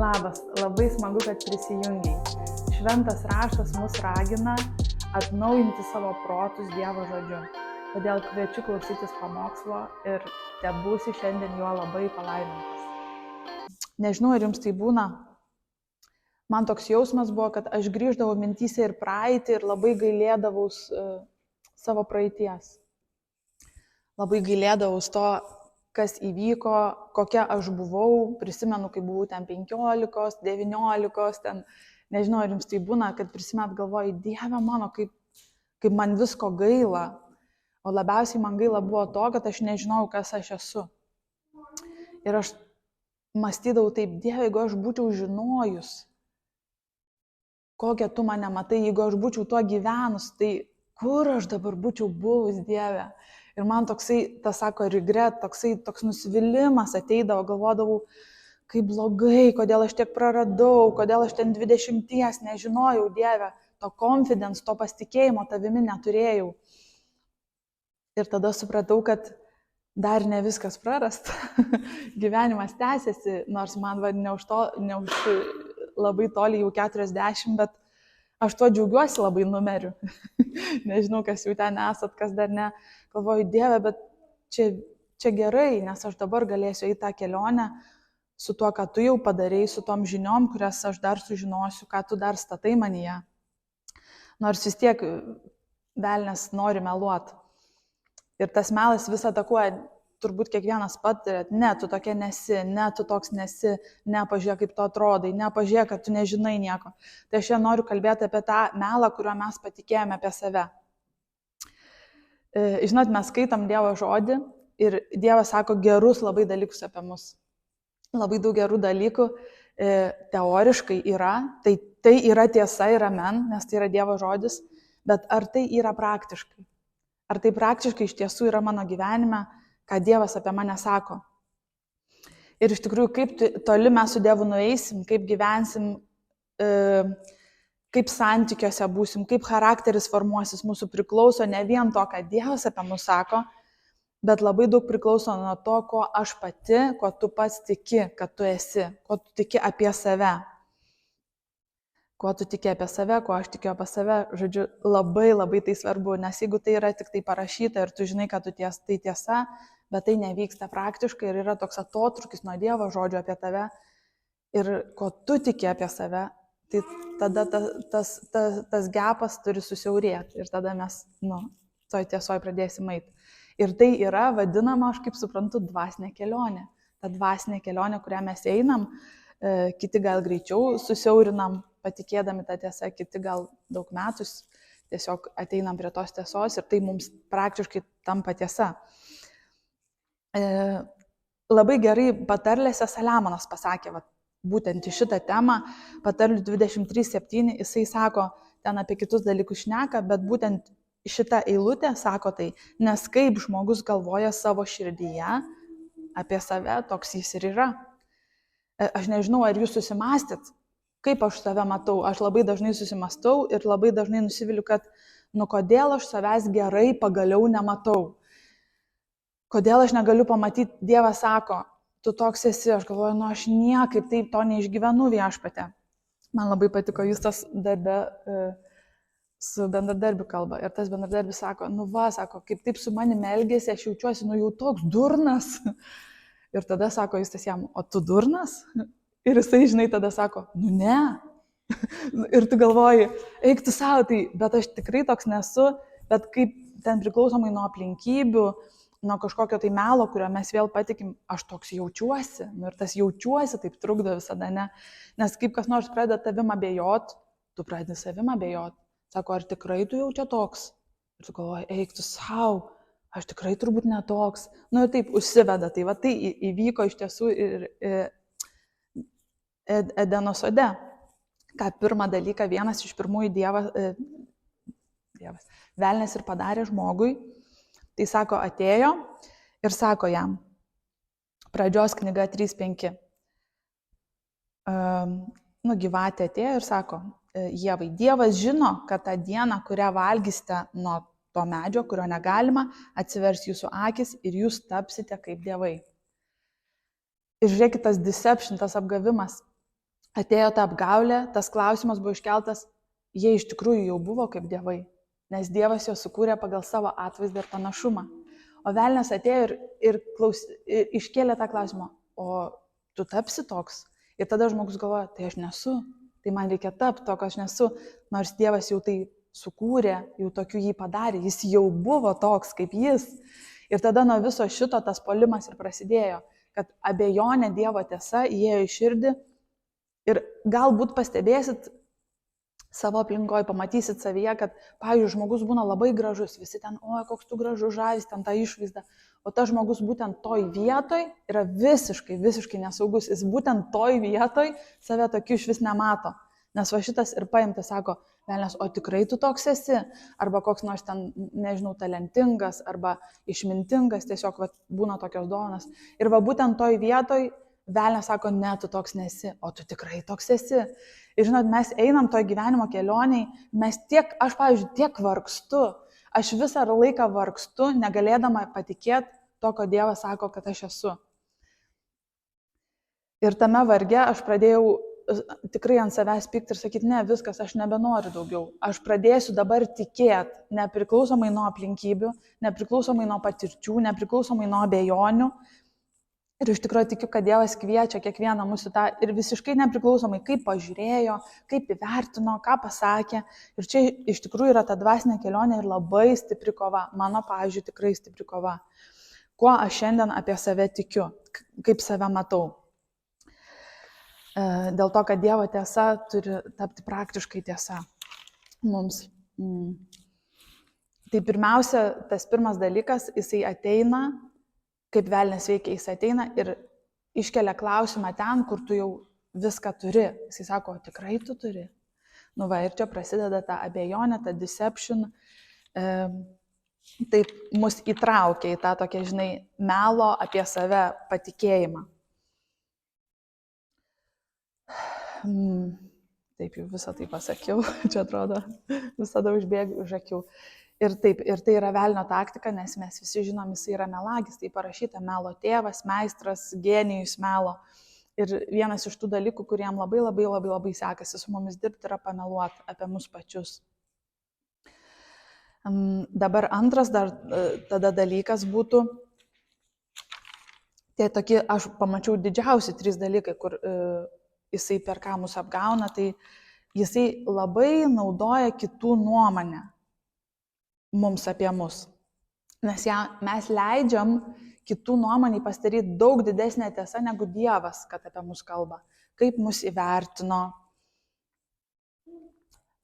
Labas, labai smagu, kad prisijungiai. Šventas raštas mus ragina atnaujinti savo protus Dievo žodžiu. Todėl kviečiu klausytis pamokslo ir tebūsi šiandien juo labai palaimintas. Nežinau, ar jums tai būna. Man toks jausmas buvo, kad aš grįždavau mintyse ir praeitį ir labai gailėdavau savo praeities. Labai gailėdavau to, kas įvyko, kokia aš buvau, prisimenu, kai buvau ten 15, 19, ten, nežinau, ar jums tai būna, kad prisimet galvoju, Dieve mano, kaip man visko gaila, o labiausiai man gaila buvo to, kad aš nežinau, kas aš esu. Ir aš mąstydavau taip, Dieve, jeigu aš būčiau žinojus, kokią tu mane matai, jeigu aš būčiau tuo gyvenus, tai kur aš dabar būčiau buvus, Dieve. Ir man toksai, tas sako, regret, toks nusivylimas ateidavo, galvodavau, kaip blogai, kodėl aš tiek praradau, kodėl aš ten 20 nežinojau, Dieve, to confidence, to pasitikėjimo tavimi neturėjau. Ir tada supratau, kad dar ne viskas prarasta, gyvenimas tęsiasi, nors man ne už labai toli jau 40, bet aš tuo džiaugiuosi labai numeriu. Nežinau, kas jau ten esat, kas dar ne. Galvoju, Dieve, bet čia gerai, nes aš dabar galėsiu eiti tą kelionę su tuo, ką tu jau padarei, su tom žiniom, kurias aš dar sužinosiu, ką tu dar statai manyje. Nors vis tiek velnias nori meluoti. Ir tas melas vis atakuoja, turbūt kiekvienas patiria, ne, tu tokia nesi, ne, tu toks nesi, ne, pažiūrėk, kaip tu atrodai, ne, pažiūrėk, kad tu nežinai nieko. Tai aš šiandien noriu kalbėti apie tą melą, kuriuo mes patikėjome apie save. Žinot, mes skaitom Dievo žodį ir Dievas sako gerus labai dalykus apie mus. Labai daug gerų dalykų teoriškai yra, tai yra tiesa ir amen, nes tai yra Dievo žodis, bet ar tai yra praktiškai? Ar tai praktiškai iš tiesų yra mano gyvenime, ką Dievas apie mane sako? Ir iš tikrųjų, kaip toli mes su Dievu nueisim, kaip gyvensim, kaip santykiuose būsim, kaip charakteris formuosis, mūsų priklauso ne vien to, ką Dievas apie mus sako, bet labai daug priklauso nuo to, ko aš pati, ko tu pats tiki, kad tu esi, ko tu tiki apie save. Ko tu tiki apie save, ko aš tikiu apie save, žodžiu, labai labai tai svarbu, nes jeigu tai yra tik tai parašyta ir tu žinai, kad tai tiesa, bet tai nevyksta praktiškai ir yra toks atotrūkis nuo Dievo žodžio apie tave ir ko tu tiki apie save, tai tada tas gepas turi susiaurėti ir tada mes, toj tiesoj pradėsim eiti. Ir tai yra vadinama, aš kaip suprantu, dvasinė kelionė. Ta dvasinė kelionė, kurią mes einam, kiti gal greičiau susiaurinam, patikėdami tą tiesą, kiti gal daug metų tiesiog ateinam prie tos tiesos ir tai mums praktiškai tampa tiesa. Labai gerai patarlėse Saliamonas pasakė, būtent į šitą temą, patarlių 23:7, jisai sako, ten apie kitus dalykus šneka, bet būtent šitą eilutę sako tai, nes kaip žmogus galvoja savo širdyje apie save, toks jis ir yra. Aš nežinau, ar jūs susimąstyt, kaip aš save matau. Aš labai dažnai susimastau ir labai dažnai nusiviliu, kad kodėl aš savęs gerai pagaliau nematau. Kodėl aš negaliu pamatyti, Dievas sako, tu toks esi, aš galvoju, aš niekaip taip to neišgyvenu Viešpatie. Man labai patiko Justas darbe su bendradarbiu kalba. Ir tas bendradarbis sako, sako, kaip taip su manimi elgėsi, aš jaučiuosi, jau toks durnas. Ir tada sako Justas jam, o tu durnas? Ir jisai, žinai, tada sako, ne. Ir tu galvoji, eik tu savo, bet aš tikrai toks nesu, bet kaip ten priklausomai nuo aplinkybių, nuo kažkokio tai melo, kurio mes vėl patikim, aš toks jaučiuosi. Ir tas jaučiuosi taip trukdo visada, ne? Nes kaip kas nors pradeda tavim abejot, tu pradedi savim abejot. Sako, ar tikrai tu jau čia toks? Ir tu galvoji, eik tu savo, aš tikrai turbūt netoks. Ir taip užsiveda. Tai tai įvyko iš tiesų ir Edeno sode. Ką pirmą dalyką, vienas iš pirmųjų Dievas, velnias ir padarė žmogui. Tai sako, atėjo ir sako jam, pradžios knyga 3:5. Gyvatė atėjo ir sako, Ievai, Dievas žino, kad tą dieną, kurią valgysite nuo to medžio, kurio negalima, atsivers jūsų akis ir jūs tapsite kaip dievai. Ir žiūrėkit, tas deception, tas apgavimas. atėjo ta apgaulė, tas klausimas buvo iškeltas, jie iš tikrųjų jau buvo kaip dievai, nes Dievas juos sukūrė pagal savo atvaizdą ir panašumą. O velnias atėjo ir iškėlė tą klausimą, o tu tapsi toks? Ir tada žmogus galvoja, tai aš nesu, tai man reikia tapti to, ko aš nesu, nors Dievas jau tai sukūrė, jau tokiu jį padarė, jis jau buvo toks kaip jis. Ir tada nuo viso šito tas puolimas ir prasidėjo, kad abejonė Dievo tiesa įėjo į širdį ir galbūt pastebėsit savo aplinkoje, pamatysit savyje, kad, pavyzdžiui, žmogus būna labai gražus, visi ten, oi, koks tu gražus, žavis, ten tą išvaizdą, o tas žmogus būtent toj vietoj yra visiškai nesaugus, jis būtent toj vietoj save tokiu iš vis nemato. Nes va šitas ir paimtas, sako, velnias, o tikrai tu toks esi, arba koks nors ten, nežinau, talentingas, arba išmintingas, tiesiog va, būna tokios dovanas. Ir va būtent toj vietoj velnias sako, ne, tu toks nesi, o tu tikrai toks esi. Ir žinot, mes einam toj gyvenimo kelioniai, aš, pavyzdžiui, tiek vargstu, aš visą laiką vargstu, negalėdama patikėti to, ko Dievas sako, kad aš esu. Ir tame varge aš pradėjau tikrai ant savęs pykti ir sakyti, ne, viskas, aš nebenoriu daugiau. Aš pradėsiu dabar tikėti, nepriklausomai nuo aplinkybių, nepriklausomai nuo patirčių, nepriklausomai nuo abejonių. Ir iš tikrųjų tikiu, kad Dievas kviečia kiekvieną mūsų tą ir visiškai nepriklausomai, kaip pažiūrėjo, kaip įvertino, ką pasakė. Ir čia iš tikrųjų yra ta dvasinė kelionė ir labai stipri kova. Mano, pavyzdžiui, tikrai stipri kova. Kuo aš šiandien apie save tikiu, kaip save matau. Dėl to, kad Dievo tiesa turi tapti praktiškai tiesa mums. Tai pirmiausia, tas pirmas dalykas, jisai ateina, kaip velnias veikia, jis ateina ir iškelia klausimą ten, kur tu jau viską turi. Jis sako, tikrai tu turi. Nu va, ir čia prasideda ta abejonė, ta deception. Taip mus įtraukia į tą tokią, žinai, melo apie save patikėjimą. Taip jau visą tai pasakiau, čia atrodo, visada užbėgu už akių. Ir taip, ir tai yra velnio taktika, nes mes visi žinom, jis yra melagis, tai parašyta melo tėvas, meistras, genijus melo. Ir vienas iš tų dalykų, kuriem labai sekasi su mumis dirbti, yra pameluoti apie mus pačius. Dabar antras tada dalykas būtų, tai tokie, aš pamačiau didžiausi 3 dalykai, kur jisai per ką mus apgauna, tai jisai labai naudoja kitų nuomonę mums apie mus. Nes mes leidžiam kitų nuomonį pasidaryti daug didesnė tiesa negu Dievas, kad apie mus kalba. Kaip mus įvertino.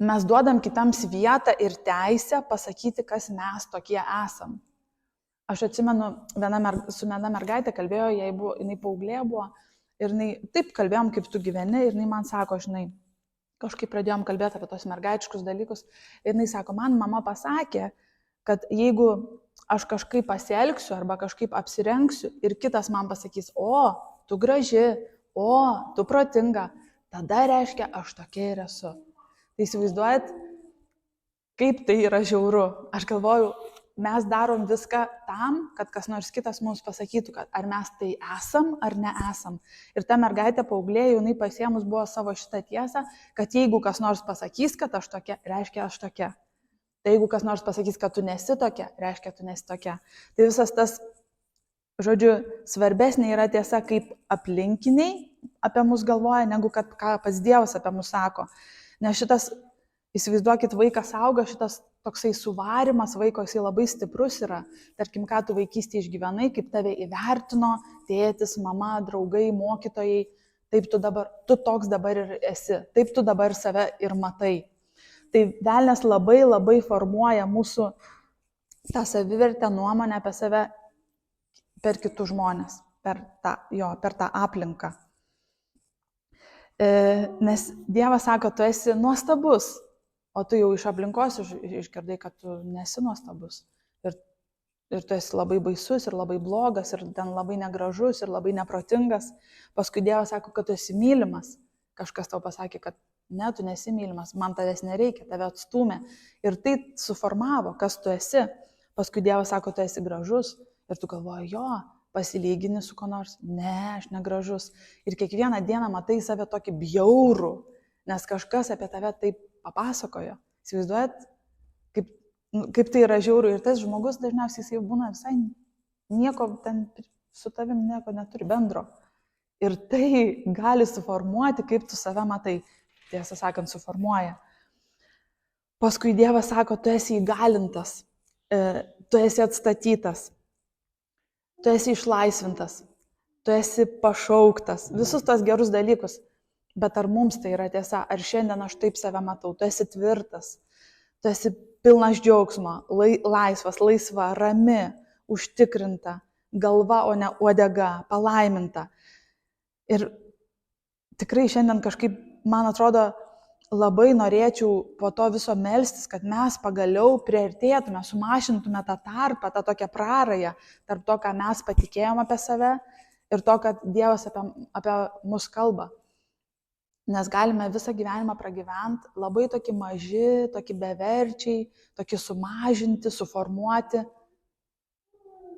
Mes duodam kitams vietą ir teisę pasakyti, kas mes tokie esam. Aš atsimenu, su viena mergaitė kalbėjo, jinai paauglė buvo, ir jinai taip kalbėjom, kaip tu gyveni, ir jinai man sako, žinai, kažkaip pradėjom kalbėti apie tos mergaičiškus dalykus, ir jinai sako, man mama pasakė, kad jeigu aš kažkaip pasielgsiu arba kažkaip apsirengsiu ir kitas man pasakys, o, tu graži, o, tu protinga, tada reiškia, aš tokia ir esu. Tai įsivaizduojat, kaip tai yra žiauru. Aš galvoju, mes darom viską tam, kad kas nors kitas mums pasakytų, kad ar mes tai esam ar neesam. Ir ta mergaitė paauglė, jinai pasiemus buvo savo šitą tiesą, kad jeigu kas nors pasakys, kad aš tokia, reiškia aš tokia. Tai jeigu kas nors pasakys, kad tu nesi tokia, reiškia tu nesi tokia. Tai visas tas, žodžiu, svarbesnė yra tiesa, kaip aplinkiniai apie mus galvoja, negu kad ką pats Dievas apie mus sako. Nes šitas, įsivaizduokit, vaikas auga, šitas toksai suvarimas vaiko, jisai labai stiprus yra. Tarkim, ką tu vaikystėje išgyvenai, kaip tave įvertino tėtis, mama, draugai, mokytojai, taip tu toks dabar ir esi, taip tu dabar save ir matai. Tai velnias labai formuoja mūsų tą savivertę nuomonę apie save per kitus žmonės, per tą aplinką. Nes Dievas sako, tu esi nuostabus, o tu jau iš aplinkos išgirdai, kad tu nesi nuostabus. Ir tu esi labai baisus ir labai blogas ir ten labai negražus ir labai neprotingas. Paskui Dievas sako, kad tu esi mylimas. Kažkas tau pasakė, kad ne, tu nesi mylimas, man tavęs nereikia, tave atstūmė. Ir tai suformavo, kas tu esi. Paskui Dievas sako, tu esi gražus. Ir tu galvoji, jo, pasilygini su ko nors, ne, aš negražus. Ir kiekvieną dieną matai save tokį bjaurų, nes kažkas apie tave taip papasakojo. Įsivaizduojat, kaip tai yra žiauru. Ir tas žmogus dažniausiai jisai būna visai nieko ten su tavim nieko neturi bendro. Ir tai gali suformuoti, kaip tu save matai. Tiesą sakant, suformuoja. Paskui Dievas sako, tu esi įgalintas, tu esi atstatytas, tu esi išlaisvintas, tu esi pašauktas, visus tos gerus dalykus. Bet ar mums tai yra tiesa? Ar šiandien aš taip save matau? Tu esi tvirtas, tu esi pilnas džiaugsmo, laisvas, laisva, rami, užtikrinta, galva, o ne uodega, palaiminta. Ir tikrai šiandien kažkaip, man atrodo, labai norėčiau po to viso melstis, kad mes pagaliau priartėtume, sumažintume tą tarpą, tą tokią prarają tarp to, ką mes patikėjom apie save ir to, kad Dievas apie mus kalba. Nes galime visą gyvenimą pragyventi labai tokie maži, tokie beverčiai, tokie sumažinti, suformuoti.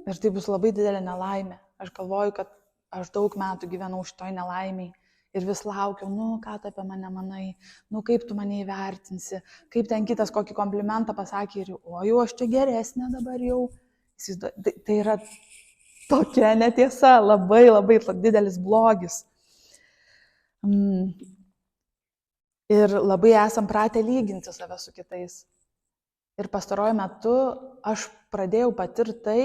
Ir tai bus labai didelė nelaimė. Aš galvoju, kad aš daug metų gyvenau šitoj nelaimiai. Ir vis laukiau, ką tu apie mane manai, kaip tu mane įvertinsi, kaip ten kitas kokį komplimentą pasakė ir jau aš čia geresnė dabar jau. Tai yra tokia netiesa, labai labai didelis blogis. Ir labai esam pratę lyginti save su kitais. Ir pastaruoju metu aš pradėjau patirti tai,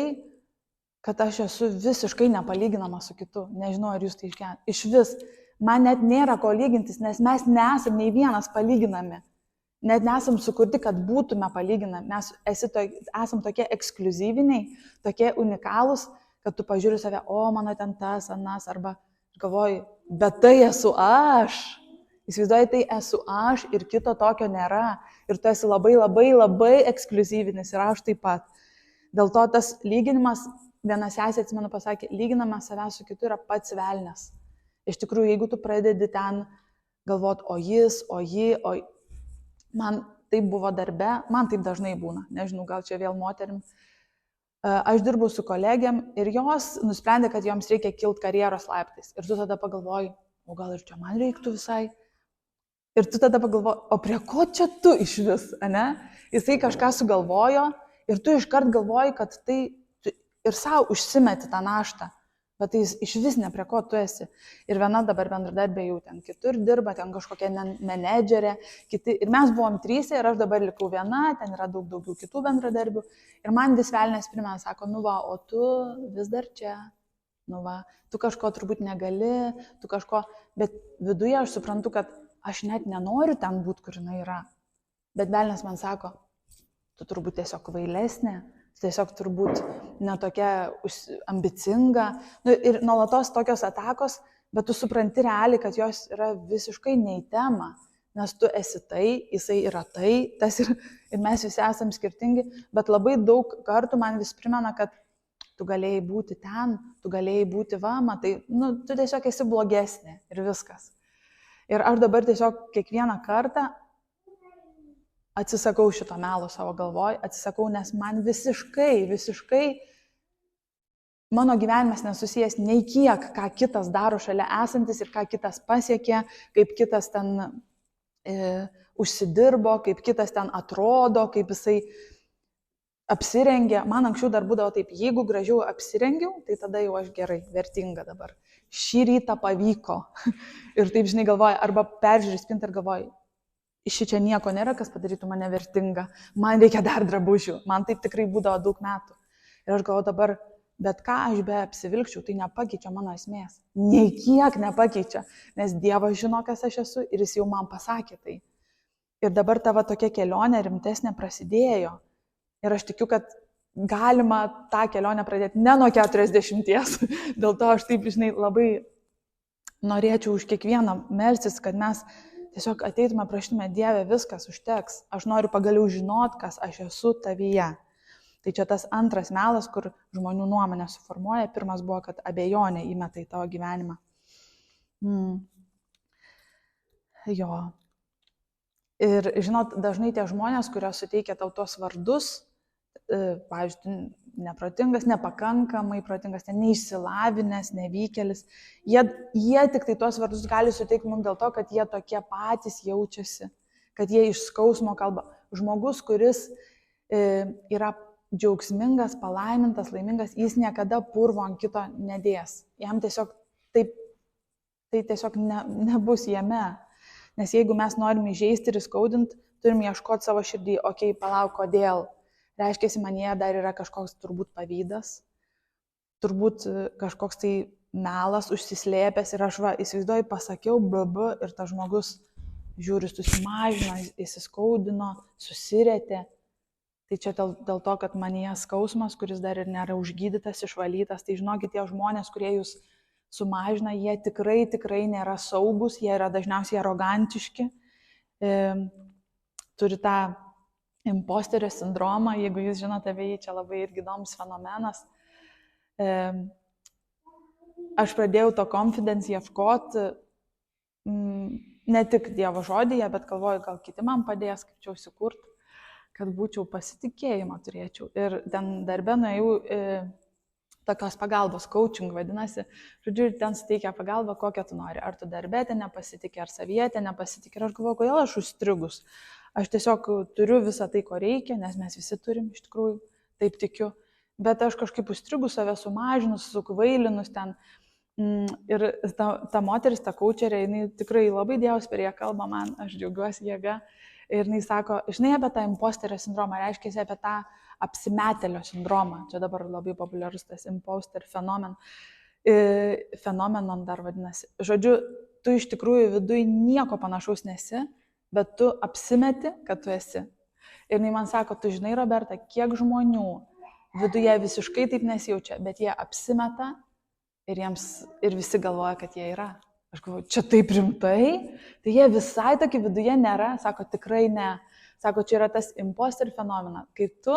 kad aš esu visiškai nepalyginama su kitu. Nežinau, ar jūs tai išgyvenate. Iš vis. Man net nėra ko lygintis, nes mes nesam nei vienas palyginami. Net nesam sukurti, kad būtume palyginami. Mes esam tokie ekskliuzyviniai, tokie unikalūs, kad tu pažiūri save, mano ten tas, anas, arba galvoji, bet tai esu aš. Įsivaizduoji, tai esu aš ir kito tokio nėra. Ir tu esi labai, labai, labai ekskliuzyvinis ir aš taip pat. Dėl to tas lyginimas, viena sesė, atsimenu, pasakė, lyginamas savęs su kitu yra pats velnias. Iš tikrųjų, jeigu tu pradedi ten galvoti, o jis, o ji, man taip buvo darbe, man taip dažnai būna, nežinau, gal čia vėl moterim. Aš dirbau su kolegiam ir jos nusprendė, kad joms reikia kilti karjeros laiptais. Ir tu tada pagalvoji, o gal ir čia man reiktų visai. Ir tu tada pagalvoji, o prie ko čia tu iš vis, ne? Jisai kažką sugalvojo ir tu iškart galvoji, kad tai ir savo užsimeti tą naštą. Bet tai iš vis ne prie ko tu esi. Ir viena dabar bendradarbė jau ten kitur dirba, ten kažkokia menedžerė, kiti. Ir mes buvom 3 ir aš dabar likau viena, ten yra daugiau kitų bendradarbių. Ir man vis velnės primena, sako, o tu vis dar čia, tu kažko turbūt negali, tu kažko, bet viduje aš suprantu, kad aš net nenoriu ten būti, kur jinai yra. Bet velnės man sako, tu turbūt tiesiog kvailesnė. Tiesiog turbūt netokia ambicinga. Ir nuolatos tokios atakos, bet tu supranti realiai, kad jos yra visiškai ne į temą. Nes tu esi tai, jisai yra tai, ir mes visi esam skirtingi, bet labai daug kartų man vis primena, kad tu galėjai būti ten, tu galėjai būti matai, tu tiesiog esi blogesnė ir viskas. Ir aš dabar tiesiog kiekvieną kartą atsisakau šito melo savo galvoj, atsisakau, nes man visiškai mano gyvenimas nesusijęs nei kiek, ką kitas daro šalia esantis ir ką kitas pasiekė, kaip kitas ten užsidirbo, kaip kitas ten atrodo, kaip jisai apsirengė. Man anksčiau dar būdavo taip, jeigu gražiau apsirengiau, tai tada jau aš gerai, vertinga dabar. Šį rytą pavyko. Ir taip, žinai, galvoju, arba peržiūrį spintą ir galvoju, iš čia nieko nėra, kas padarytų mane vertingą. Man reikia dar drabužių. Man taip tikrai būdavo daug metų. Ir aš galvoju dabar, bet ką aš be apsivilkčiau, tai nepakeičia mano esmės. Nei kiek nepakeičia, nes Dievas žino, kas aš esu ir jis jau man pasakė tai. Ir dabar tavo tokia kelionė rimtesnė prasidėjo. Ir aš tikiu, kad galima tą kelionę pradėti ne nuo 40. Dėl to aš taip, žinai, labai norėčiau už kiekvieną melstis, kad mes tiesiog ateitume, prašytume, Dieve, viskas užteks. Aš noriu pagaliau žinot, kas aš esu tavyje. Tai čia tas antras melas, kur žmonių nuomonę suformuoja. Pirmas buvo, kad abejonė įmeta į tavo gyvenimą. Jo. Ir žinot, dažnai tie žmonės, kurios suteikia tau tos vardus, pavyzdžiui, neprotingas, nepakankamai protingas, neišsilavinęs, nevykėlis. Jie tik tai tuos vardus gali suteikti mums dėl to, kad jie tokie patys jaučiasi, kad jie iš skausmo kalba. Žmogus, kuris yra džiaugsmingas, palaimintas, laimingas, jis niekada purvo ant kito nedės. Jam tiesiog taip, tai tiesiog nebus jame. Nes jeigu mes norim įžeisti ir įskaudinti, turim ieškoti savo širdį, okei, palauk, kodėl. Reiškia, manyje dar yra kažkoks turbūt pavydas, turbūt kažkoks tai melas užsislėpęs ir aš įsivaizduoju, pasakiau blabu ir tas žmogus žiūri, susimažino, įsiskaudino, susirėtė. Tai čia dėl to, kad manyje skausmas, kuris dar ir nėra užgydytas, išvalytas, tai žinokit, tie žmonės, kurie jūs sumažina, jie tikrai nėra saugus, jie yra dažniausiai arogantiški, turi tą imposterio sindromą, jeigu jūs žinote apie jį, čia labai irgi įdomus fenomenas. Aš pradėjau to confidence ieškoti ne tik Dievo žodyje, bet galvoju, gal kiti man padės, kaip čia įsikurti, kad būčiau pasitikėjimą turėčiau. Ir ten darbe nuėjau tokios pagalbos, coaching vadinasi, žodžiu, ir ten suteikia pagalbą, kokią tu nori. Ar tu darbe ten nepasitikė, ar savietė nepasitikė. Ir aš galvoju, kodėl aš užstrigus. Aš tiesiog turiu visą tai, ko reikia, nes mes visi turim, iš tikrųjų, taip tikiu. Bet aš kažkaip užstrigus, save sumažinus, sukvailinus ten. Ir ta moteris, ta coacherė, jinai tikrai labai Dievas per ją kalba man, aš džiaugiuosi jėga. Ir jinai sako, žinai apie tą imposterio sindromą, reiškia apie tą apsimetėlio sindromą. Čia dabar labai populiarus tas imposter fenomenon dar vadinasi. Žodžiu, tu iš tikrųjų viduj nieko panašaus nesi, bet tu apsimeti, kad tu esi. Ir jinai man sako, tu žinai, Roberta, kiek žmonių viduje visiškai taip nesijaučia, bet jie apsimeta ir visi galvoja, kad jie yra. Aš galvoju, čia taip rimtai? Tai jie visai tokie viduje nėra, sako, tikrai ne. Sako, čia yra tas imposter fenomenas, kai tu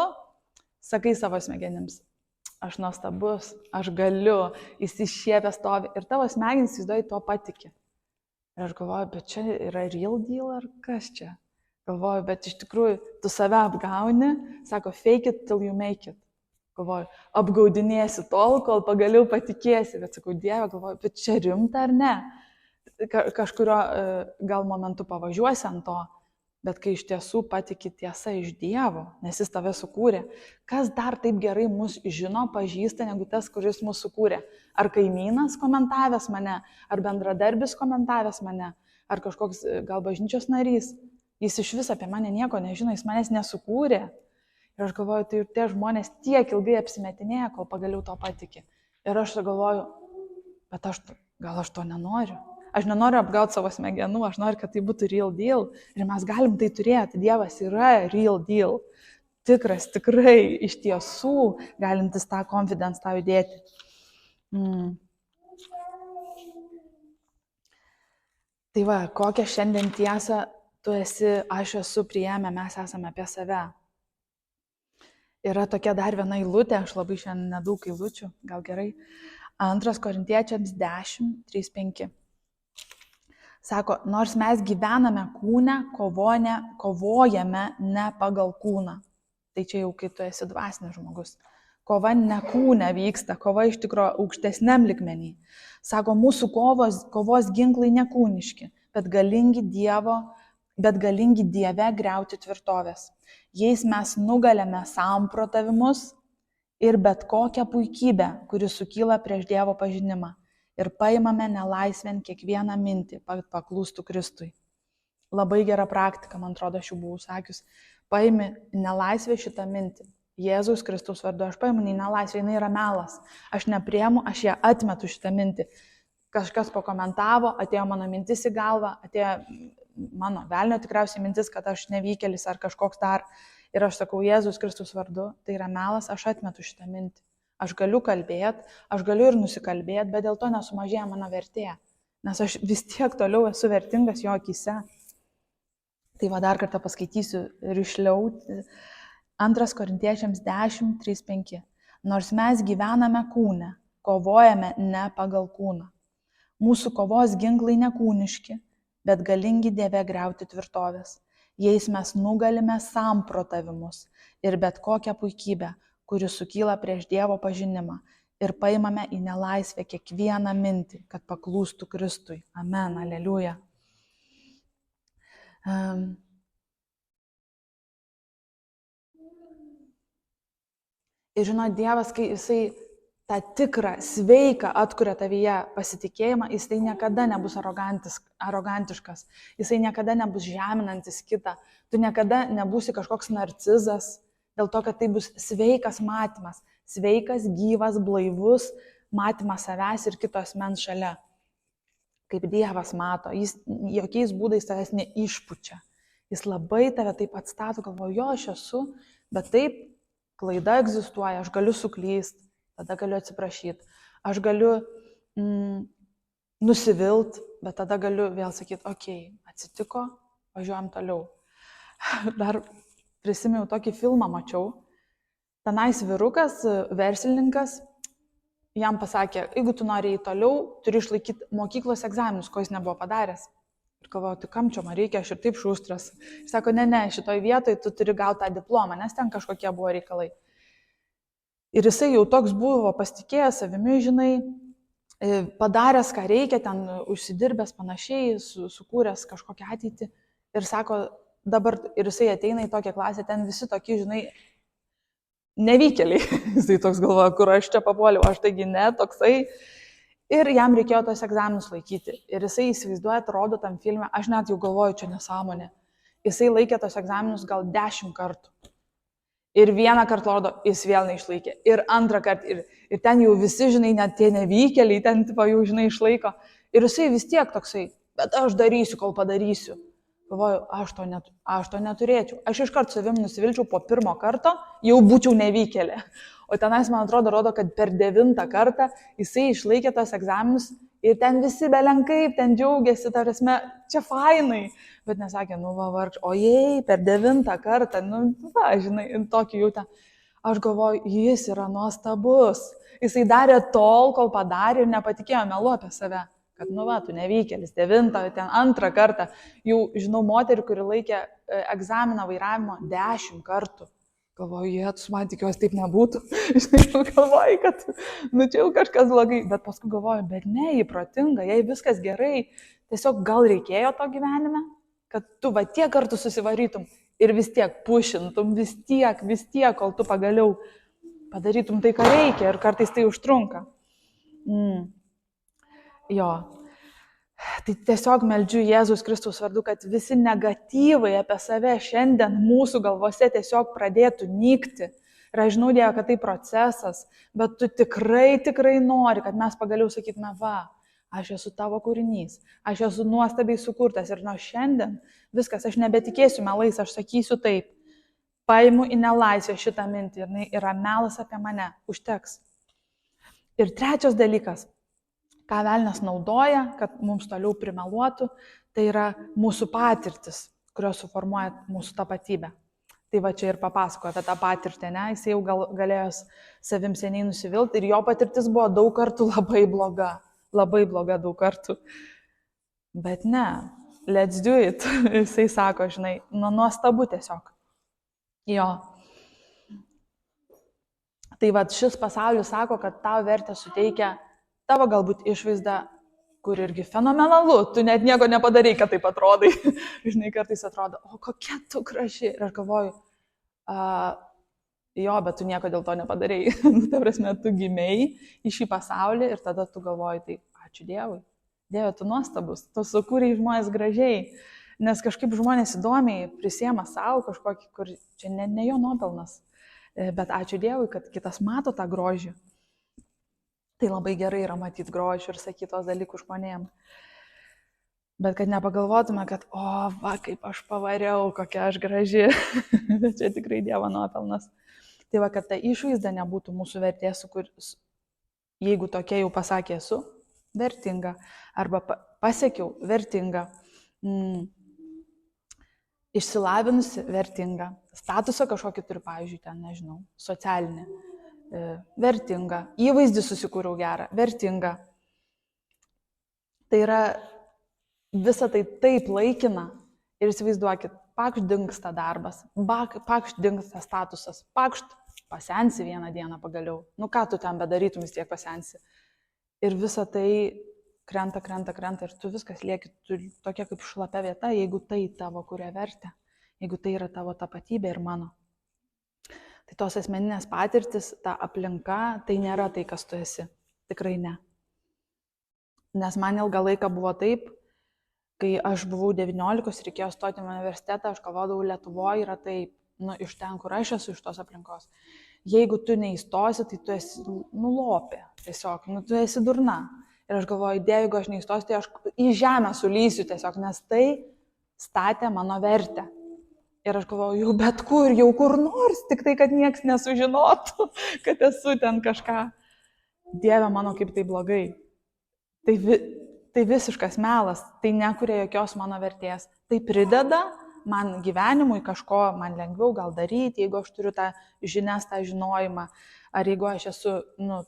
sakai savo smegenims, aš nuostabus, aš galiu, įsišiepęs stovi ir tavo smegenys įsivaizduoji tuo patiki. Ir aš galvoju, bet čia yra real deal ar kas čia? Galvoju, bet iš tikrųjų tu save apgauni, sako, fake it till you make it. Galvoju, apgaudinėsi tol, kol pagaliau patikėsi, bet sakau, Dieve, galvoju, bet čia rimta ar ne? Kažkurio gal momentu pavažiuosi ant to, bet kai iš tiesų patiki tiesa iš Dievo, nes jis tave sukūrė, kas dar taip gerai mus žino, pažįsta, negu tas, kuris mus sukūrė? Ar kaimynas komentavęs mane, ar bendradarbis komentavęs mane, ar kažkoks gal bažnyčios narys? Jis iš vis apie mane nieko nežino, jis manęs nesukūrė. Ir aš galvoju, tai ir tie žmonės tiek ilgai apsimetinėja, kol pagaliau to patiki. Ir aš galvoju, bet gal aš to nenoriu. Aš nenoriu apgauti savo smegenų, aš noriu, kad tai būtų real deal. Ir mes galim tai turėti. Dievas yra real deal. Tikras, tikrai, iš tiesų, galintis tą confidence tau įdėti. Tai va, kokią šiandien tiesą tu esi, aš esu priėmę, mes esame apie save. Yra tokia dar viena eilutė, aš labai šiandien nedaug eilučių, gal gerai. 2 Korintiečiams 10, 3-5. Sako, nors mes gyvename kūne, kovojame ne pagal kūną. Tai čia jau kai tu esi dvasinis žmogus. Kova ne kūne vyksta, kova iš tikrųjų aukštesniam lygmenį. Sako, mūsų kovos ginklai ne kūniški, bet galingi Dieve griauti tvirtovės. Jais mes nugalėme samprotavimus ir bet kokią puikybę, kuri sukyla prieš Dievo pažinimą. Ir paimame nelaisvėn kiekvieną mintį, paklūstų Kristui. Labai gera praktika, man atrodo, aš jau buvau sakius. Paimi nelaisvę šitą mintį. Jėzaus Kristaus vardu, aš paimu į nelaisvę, jinai yra melas. Aš nepriemu, aš ją atmetu šitą mintį. Kažkas pakomentavo, atėjo mano mintis į galvą, atėjo mano velnio tikriausiai mintis, kad aš nevykėlis ar kažkoks dar. Ir aš sakau, Jėzaus Kristaus vardu, tai yra melas, aš atmetu šitą mintį. Aš galiu kalbėti, aš galiu ir nusikalbėti, bet dėl to nesumažėja mano vertė, nes aš vis tiek toliau esu vertingas jo akyse. Tai va dar kartą paskaitysiu rišliau. 2 Korintiečiams 10, 3-5. Nors mes gyvename kūne, kovojame ne pagal kūną. Mūsų kovos ginklai nekūniški, bet galingi Dieve griauti tvirtovės. Jais mes nugalime samprotavimus ir bet kokią puikybę, kuris sukyla prieš Dievo pažinimą ir paimame į nelaisvę kiekvieną mintį, kad paklūstų Kristui. Amen, aleliuja. Ir žinot, Dievas, kai jisai tą tikrą, sveiką atkuria tavyje pasitikėjimą, jisai niekada nebus arogantiškas, jisai niekada nebus žeminantis kitą, tu niekada nebūsi kažkoks narcizas, dėl to, kad tai bus sveikas matymas, sveikas, gyvas, blaivus matymas savęs ir kito asmens šalia. Kaip Dievas mato, jis jokiais būdais tavęs neišpučia. Jis labai tave taip atstato, galvoju, jo, aš esu, bet taip, klaida egzistuoja, aš galiu suklysti, tada galiu atsiprašyti, aš galiu nusivilt, bet tada galiu vėl sakyti, okei, atsitiko, važiuojam toliau. Dar prisiminiau tokį filmą, mačiau, tenais vyrukas, verslininkas, jam pasakė, jeigu tu nori eiti toliau, turi išlaikyti mokyklos egzaminus, ko jis nebuvo padaręs. Ir galvoju, tai kam čia man reikia, aš ir taip šustras. Jis sako, ne, šitoj vietoj tu turi gauti tą diplomą, nes ten kažkokie buvo reikalai. Ir jisai jau toks buvo pasitikėjęs savimi, žinai, padaręs, ką reikia, ten užsidirbęs panašiai, sukūręs kažkokią ateitį. Ir sako, dabar ir jisai ateina į tokią klasę, ten visi tokie, žinai, nevykėliai. Jisai toks galvoja, kur aš čia papuoliau, aš taigi ne, toksai. Ir jam reikėjo tos egzaminus laikyti. Ir jisai įsivaizduoja, rodo tam filme, aš net jau galvoju, čia nesąmonė. Jisai laikė tos egzaminus gal 10 kartų. Ir vieną kartą rodo, jis vėl neišlaikė. Ir antrą kartą. Ir ten jau visi, žinai, net tie nevykėliai, ten tipo, jau, žinai, išlaiko. Ir jisai vis tiek toksai, bet aš darysiu, kol padarysiu. Galvoju, aš to neturėčiau. Aš iškart savim nusivilčiau po 1 karto, jau būčiau nevykėlė. O tenais, man atrodo, rodo, kad per 9 kartą jisai išlaikė tos egzaminus ir ten visi belenkaip, ten džiaugiasi, ta prasme, čia fainai. Bet nesakė, vargš, o jei, per 9 kartą, žinai, tokį jau ten. Aš galvoju, jis yra nuostabus. Jisai darė tol, kol padarė ir nepatikėjo melu apie save. Kad, tu nevykėlis, 9, ten 2 kartą. Jau, žinau, moterį, kuri laikė egzaminą vairavimo 10 kartų. Galvoju, jėtus, man tikiuosi taip nebūtų. Žinai, galvoju, kad, čia jau kažkas blogai. Bet paskui galvoju, bet ne, jį protinga, jei viskas gerai. Tiesiog gal reikėjo to gyvenime, kad tu tiek kartų susivarytum ir vis tiek pušintum, vis tiek, kol tu pagaliau padarytum tai, ką reikia ir kartais tai užtrunka. Jo. Tai tiesiog meldžiu Jėzus Kristaus vardu, kad visi negatyvai apie save šiandien mūsų galvose tiesiog pradėtų nykti. Ir aš žinau, Dieve, kad tai procesas, bet tu tikrai nori, kad mes pagaliau sakytume, aš esu tavo kūrinys, aš esu nuostabiai sukurtas ir nuo šiandien viskas, aš nebetikėsiu melais, aš sakysiu taip, paimu į nelaisvę šitą mintį ir yra melas apie mane, užteks. Ir trečias dalykas, ką velnias naudoja, kad mums toliau primeluotų, tai yra mūsų patirtis, kurios suformuoja mūsų tapatybę. Tai čia ir papasakoju apie tą patirtį, ne? Jis jau galėjo savim seniai nusivilti ir jo patirtis buvo daug kartų labai bloga daug kartų. Bet ne, let's do it. Jisai sako, žinai, nuostabu tiesiog. Jo. Tai šis pasaulis sako, kad tau vertę suteikia tavo galbūt išvaizda, kur irgi fenomenalu, tu net nieko nepadarai, kad taip atrodai. Žinai, kartais atrodo, o kokia tu graži. Ir aš galvoju, jo, bet tu nieko dėl to nepadarai. Ta prasme, tu gimei į šį pasaulį ir tada tu galvoji, tai ačiū Dievui. Dieve, tu nuostabus, tu sukūrei žmonės gražiai. Nes kažkaip žmonės įdomiai prisiema savo kažkokį, kur čia ne jo nuopelnas. Bet ačiū Dievui, kad kitas mato tą grožį. Tai labai gerai yra matyti grožį ir sakyti tos dalykus žmonėm. Bet kad nepagalvotume, kad, kaip aš pavariau, kokia aš graži. Bet čia tikrai Dievo nuopelnas. Tai kad ta išvaizda nebūtų mūsų vertės, jeigu tokia jau pasakė esu, vertinga. Arba pasiekiau, vertinga. Išsilavinusi, vertinga. Statusą kažkokį turi, pavyzdžiui, ten, nežinau, socialinį. Vertinga. Įvaizdį susikūriau gerą. Vertinga. Tai yra visa tai taip laikina. Ir įsivaizduokit, pakšt dingsta darbas, pakšt dingsta statusas, pakšt pasensi vieną dieną pagaliau. Nu ką tu ten bedarytum, vis tiek pasensi. Ir visa tai krenta ir tu viskas lieki tokia kaip šlapia vieta, jeigu tai tavo kuria vertę, jeigu tai yra tavo tapatybė ir mano. Tai tos asmeninės patirtis, ta aplinka, tai nėra tai, kas tu esi. Tikrai ne. Nes man ilgą laiką buvo taip, kai aš buvau 19 ir reikėjo stoti į universitetą, aš galvodavau, Lietuvoje yra taip, iš ten, kur aš esu, iš tos aplinkos. Jeigu tu neįstosi, tai tu esi nulopė, tiesiog, tu esi durna. Ir aš galvoju, jeigu aš neįstosiu, tai aš į žemę sulysiu tiesiog, nes tai statė mano vertę. Ir aš galvoju, jau kur nors, tik tai, kad nieks nesužinotų, kad esu ten kažką. Dieve mano, kaip tai blogai. Tai visiškas melas, tai nekuria jokios mano vertės. Tai prideda man gyvenimui kažko, man lengviau gal daryti, jeigu aš turiu tą žinias, tą žinojimą, ar jeigu aš esu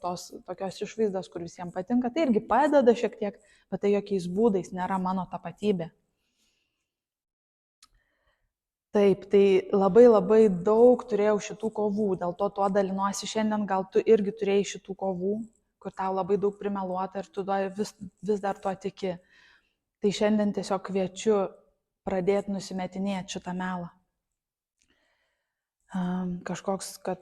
tos tokios išvaizdos, kur visiems patinka, tai irgi padeda šiek tiek, bet tai jokiais būdais nėra mano tapatybė. Taip, tai labai daug turėjau šitų kovų, dėl to tuo dalinuosi šiandien, gal tu irgi turėjai šitų kovų, kur tau labai daug primeluota ir tu vis dar tuo tiki. Tai šiandien tiesiog kviečiu pradėti nusimetinėti šitą melą. Kažkoks, kad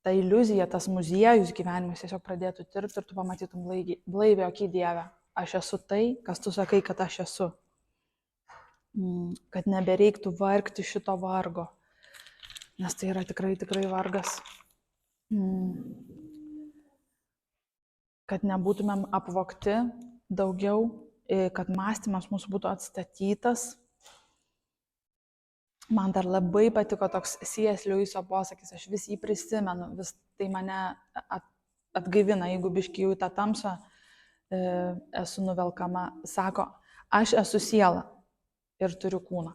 ta iliuzija, tas muziejus gyvenimas tiesiog pradėtų tirpti ir tu pamatytum blaiviai, okei, Dieve, aš esu tai, kas tu sakai, kad aš esu. Kad nebereiktų vargti šito vargo, nes tai yra tikrai vargas. Kad nebūtumėm apvogti daugiau, kad mąstymas mūsų būtų atstatytas. Man dar labai patiko toks C.S. Lewiso posakis, aš vis jį prisimenu, vis tai mane atgaivina, jeigu biškį jau į tą tamsą esu nuvelkama. Sako, aš esu siela ir turiu kūną.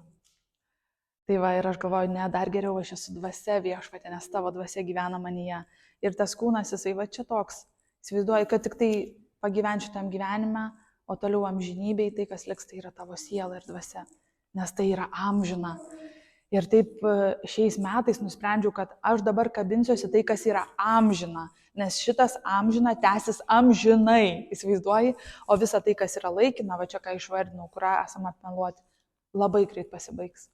Tai va, ir aš galvoju, ne, dar geriau aš esu dvasia Viešpatie, nes tavo dvasia gyvena manyje. Ir tas kūnas, jisai va čia toks. Įsivaizduoju, kad tik tai pagyvenčiu tam gyvenime, o toliau amžinybei, tai kas liks, tai yra tavo siela ir dvasia. Nes tai yra amžina. Ir taip šiais metais nusprendžiau, kad aš dabar kabinsiuosi tai, kas yra amžina. Nes šitas amžina tęsis amžinai, įsivaizduoji, o visa tai, kas yra laikina, va čia ką išvardinau, kurią esame apmeluoti, labai greit pasibaigs.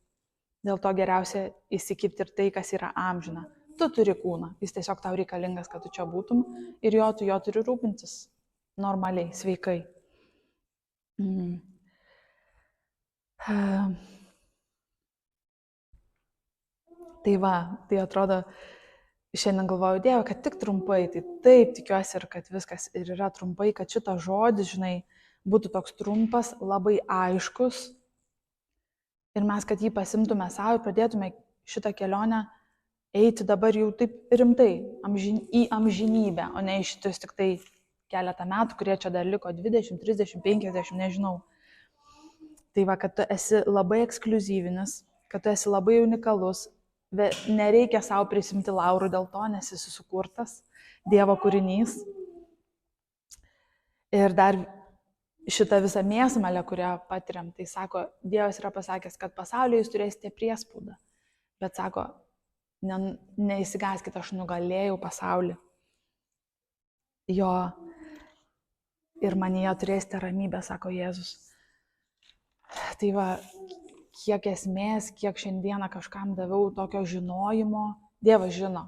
Dėl to geriausia įsikibti ir tai, kas yra amžina. Tu turi kūną, jis tiesiog tau reikalingas, kad tu čia būtum ir tu jo turi rūpintis normaliai, sveikai. Tai va, tai atrodo, šiandien galvoju, Dieve, kad tik trumpai, tai taip tikiuosi ir kad viskas ir yra trumpai, kad šitas žodis, žinai, būtų toks trumpas, labai aiškus. Ir mes, kad jį pasimtume savo ir pradėtume šitą kelionę eiti dabar jau taip rimtai, į amžinybę, o ne į šitus tik tai keletą metų, kurie čia dar liko 20, 30, 50, nežinau. Tai va, kad tu esi labai ekskliuzyvinis, kad tu esi labai unikalus, nereikia savo prisimti laurų dėl to, nes esi sukurtas, Dievo kūrinys. Ir dar šitą visą mėsmalę, kurią patiriam, tai sako, Dievas yra pasakęs, kad pasaulyje jūs turėsite priespaudą. Bet sako, neįsigąskit, aš nugalėjau pasaulį. Jo ir manyje turėsite ramybę, sako Jėzus. Tai va, kiek esmės, kiek šiandieną kažkam daviau tokio žinojimo, Dievas žino.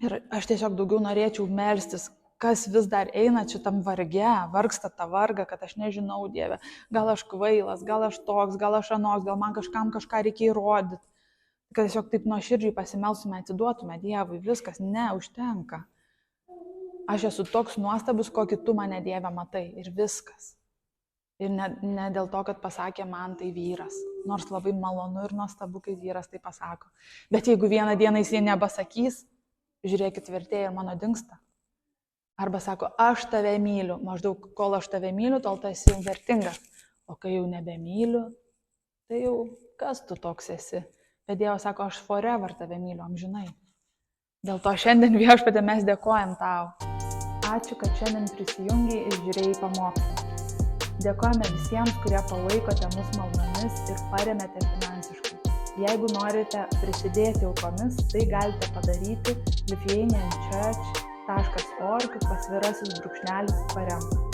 Ir aš tiesiog daugiau norėčiau melstis, kas vis dar eina šitam varge, vargsta tą vargą, kad aš nežinau, Dieve, gal aš kvailas, gal aš toks, gal aš anoks, gal man kažkam kažką reikia įrodyti. Kad tiesiog taip nuoširdžiai pasimelsume, atiduotume Dievui, viskas, ne, užtenka. Aš esu toks nuostabus, kokį tu mane, Dieve, matai, ir viskas. Ir ne dėl to, kad pasakė man tai vyras, nors labai malonu ir nuostabu, kai vyras tai pasako. Bet jeigu vieną dieną jis nebasakys, žiūrėkit, vertėja ir mano dingsta. Arba sako, aš tave myliu, maždaug kol aš tave myliu, tol tu esi vertingas. O kai jau nebemyliu, tai jau kas tu toks esi? Bet Dievas sako, aš forever tave myliu, amžinai. Dėl to šiandien Viešpatie mes dėkojam tau. Ačiū, kad šiandien prisijungiai ir žiūrėjai pamokslą. Dėkojame visiems, kurie palaikote mus maldomis ir paremėte finansiškai. Jeigu norite prisidėti aukomis, tai galite padaryti lithuanianchurch.org /paremk.